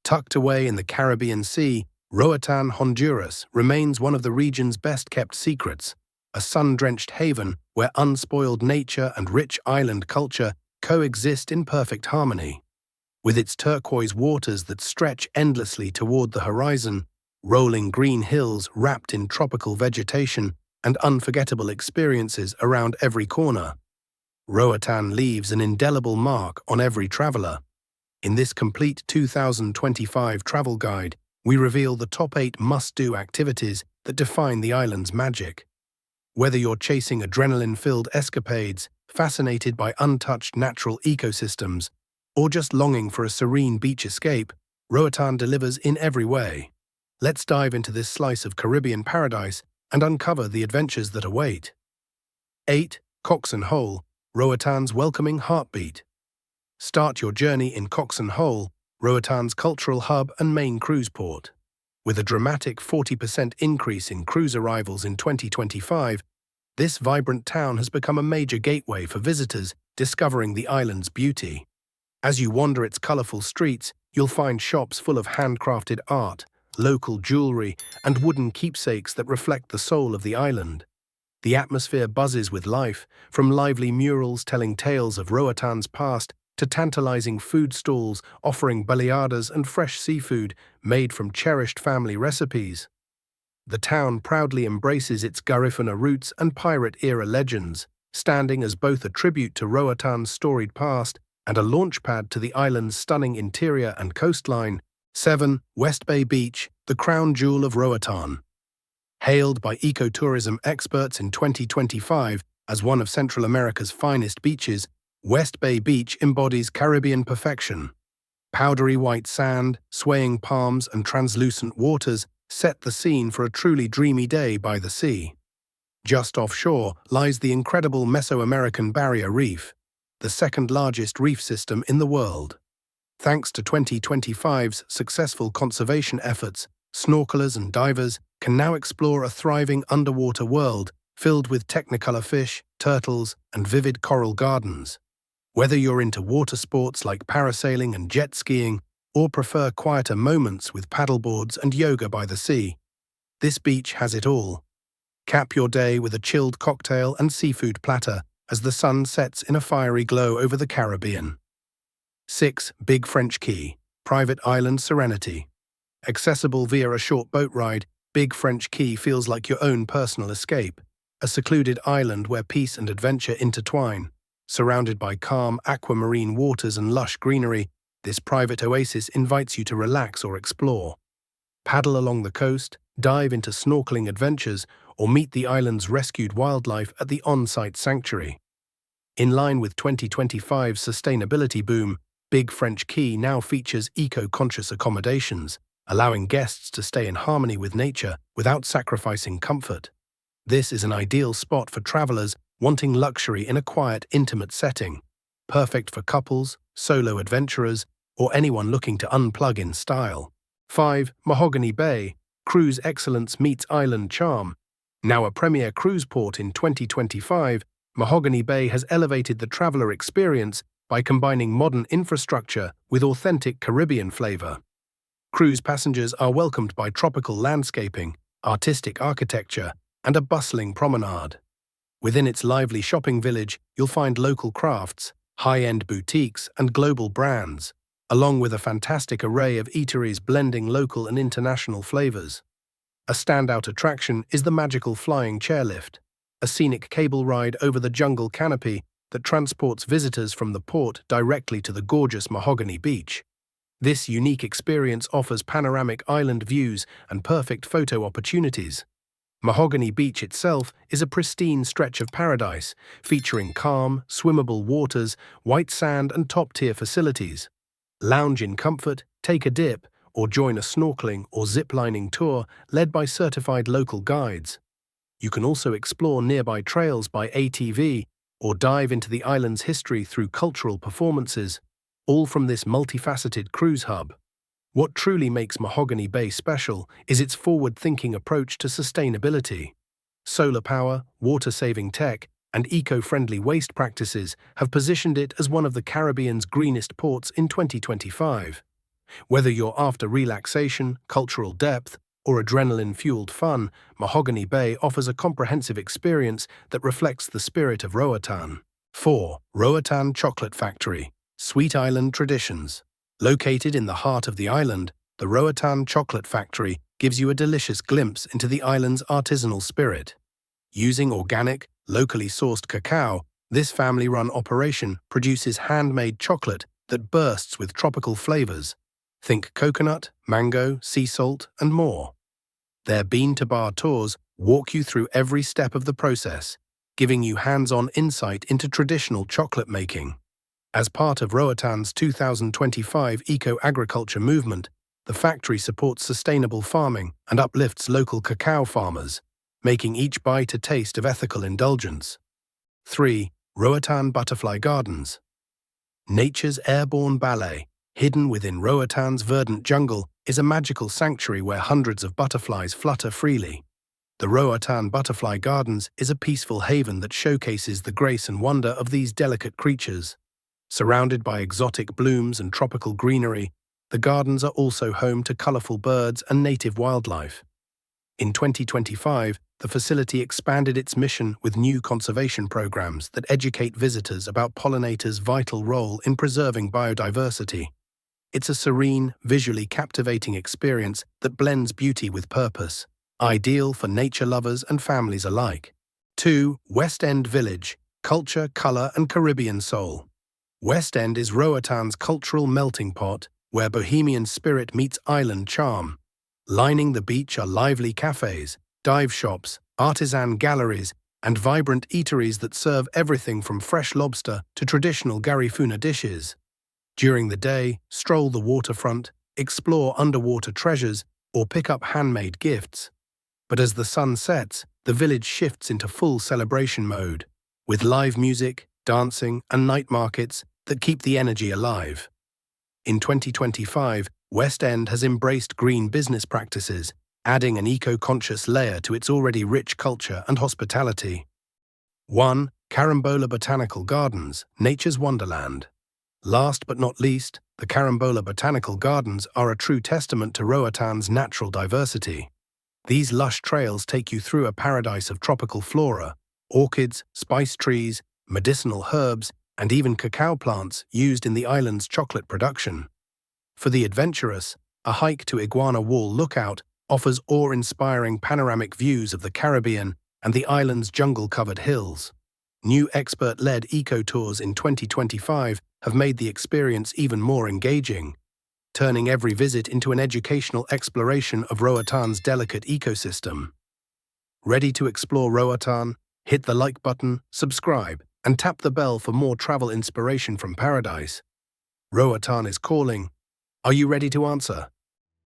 Tucked away in the Caribbean Sea, Roatan Honduras remains one of the region's best-kept secrets, a sun-drenched haven where unspoiled nature and rich island culture coexist in perfect harmony. With its turquoise waters that stretch endlessly toward the horizon, rolling green hills wrapped in tropical vegetation, and unforgettable experiences around every corner, Roatan leaves an indelible mark on every traveler. In this complete 2025 travel guide, we reveal the top 8 must-do activities that define the island's magic. Whether you're chasing adrenaline-filled escapades, fascinated by untouched natural ecosystems, or just longing for a serene beach escape, Roatan delivers in every way. Let's dive into this slice of Caribbean paradise and uncover the adventures that await. 8. Coxen Hole, Roatan's welcoming heartbeat. Start your journey in Coxen Hole, Roatan's cultural hub and main cruise port. With a dramatic 40% increase in cruise arrivals in 2025, this vibrant town has become a major gateway for visitors discovering the island's beauty. As you wander its colorful streets, you'll find shops full of handcrafted art, local jewelry, and wooden keepsakes that reflect the soul of the island. The atmosphere buzzes with life, from lively murals telling tales of Roatan's past to tantalizing food stalls offering baleadas and fresh seafood made from cherished family recipes. The town proudly embraces its Garifuna roots and pirate-era legends, standing as both a tribute to Roatan's storied past and a launchpad to the island's stunning interior and coastline. 7. West Bay Beach, the crown jewel of Roatan. Hailed by ecotourism experts in 2025 as one of Central America's finest beaches, West Bay Beach embodies Caribbean perfection. Powdery white sand, swaying palms, and translucent waters set the scene for a truly dreamy day by the sea. Just offshore lies the incredible Mesoamerican Barrier Reef, the second-largest reef system in the world. Thanks to 2025's successful conservation efforts, snorkelers and divers can now explore a thriving underwater world filled with technicolor fish, turtles, and vivid coral gardens. Whether you're into water sports like parasailing and jet skiing, or prefer quieter moments with paddleboards and yoga by the sea, this beach has it all. Cap your day with a chilled cocktail and seafood platter as the sun sets in a fiery glow over the Caribbean. 6. Big French Key, private island serenity. Accessible via a short boat ride, Big French Key feels like your own personal escape, a secluded island where peace and adventure intertwine. Surrounded by calm, aquamarine waters and lush greenery, this private oasis invites you to relax or explore. Paddle along the coast, dive into snorkeling adventures, or meet the island's rescued wildlife at the on-site sanctuary. In line with 2025's sustainability boom, Big French Key now features eco-conscious accommodations, allowing guests to stay in harmony with nature without sacrificing comfort. This is an ideal spot for travelers wanting luxury in a quiet, intimate setting, perfect for couples, solo adventurers, or anyone looking to unplug in style. 5. Mahogany Bay, cruise excellence meets island charm. Now a premier cruise port in 2025, Mahogany Bay has elevated the traveler experience by combining modern infrastructure with authentic Caribbean flavor. Cruise passengers are welcomed by tropical landscaping, artistic architecture, and a bustling promenade. Within its lively shopping village, you'll find local crafts, high-end boutiques, and global brands, along with a fantastic array of eateries blending local and international flavors. A standout attraction is the magical flying chairlift, a scenic cable ride over the jungle canopy that transports visitors from the port directly to the gorgeous Mahogany Beach. This unique experience offers panoramic island views and perfect photo opportunities. Mahogany Beach itself is a pristine stretch of paradise, featuring calm, swimmable waters, white sand, and top-tier facilities. Lounge in comfort, take a dip, or join a snorkeling or zip-lining tour led by certified local guides. You can also explore nearby trails by ATV or dive into the island's history through cultural performances, all from this multifaceted cruise hub. What truly makes Mahogany Bay special is its forward-thinking approach to sustainability. Solar power, water-saving tech, and eco-friendly waste practices have positioned it as one of the Caribbean's greenest ports in 2025. Whether you're after relaxation, cultural depth, or adrenaline-fueled fun, Mahogany Bay offers a comprehensive experience that reflects the spirit of Roatan. 4. Roatán Chocolate Factory, Sweet Island Traditions. Located in the heart of the island, the Roatán Chocolate Factory gives you a delicious glimpse into the island's artisanal spirit. Using organic, locally sourced cacao, this family-run operation produces handmade chocolate that bursts with tropical flavors. Think coconut, mango, sea salt, and more. Their bean-to-bar tours walk you through every step of the process, giving you hands-on insight into traditional chocolate making. As part of Roatan's 2025 eco-agriculture movement, the factory supports sustainable farming and uplifts local cacao farmers, making each bite a taste of ethical indulgence. 3. Roatán Butterfly Gardens. Nature's airborne ballet, hidden within Roatan's verdant jungle, is a magical sanctuary where hundreds of butterflies flutter freely. The Roatán Butterfly Gardens is a peaceful haven that showcases the grace and wonder of these delicate creatures. Surrounded by exotic blooms and tropical greenery, the gardens are also home to colorful birds and native wildlife. In 2025, the facility expanded its mission with new conservation programs that educate visitors about pollinators' vital role in preserving biodiversity. It's a serene, visually captivating experience that blends beauty with purpose, ideal for nature lovers and families alike. 2. West End Village, Culture, Color, and Caribbean Soul. West End is Roatan's cultural melting pot, where bohemian spirit meets island charm. Lining the beach are lively cafes, dive shops, artisan galleries, and vibrant eateries that serve everything from fresh lobster to traditional garifuna dishes. During the day, stroll the waterfront, explore underwater treasures, or pick up handmade gifts. But as the sun sets, the village shifts into full celebration mode, with live music, dancing, and night markets that keep the energy alive. In 2025, West End has embraced green business practices, adding an eco-conscious layer to its already rich culture and hospitality. 1. Carambola Botanical Gardens, Nature's Wonderland. Last but not least, the Carambola Botanical Gardens are a true testament to Roatan's natural diversity. These lush trails take you through a paradise of tropical flora, orchids, spice trees, medicinal herbs, and even cacao plants used in the island's chocolate production. For the adventurous, a hike to Iguana Wall Lookout offers awe-inspiring panoramic views of the Caribbean and the island's jungle-covered hills. New expert-led eco-tours in 2025 have made the experience even more engaging, turning every visit into an educational exploration of Roatan's delicate ecosystem. Ready to explore Roatan? Hit the like button, subscribe, and tap the bell for more travel inspiration from paradise. Roatan is calling. Are you ready to answer?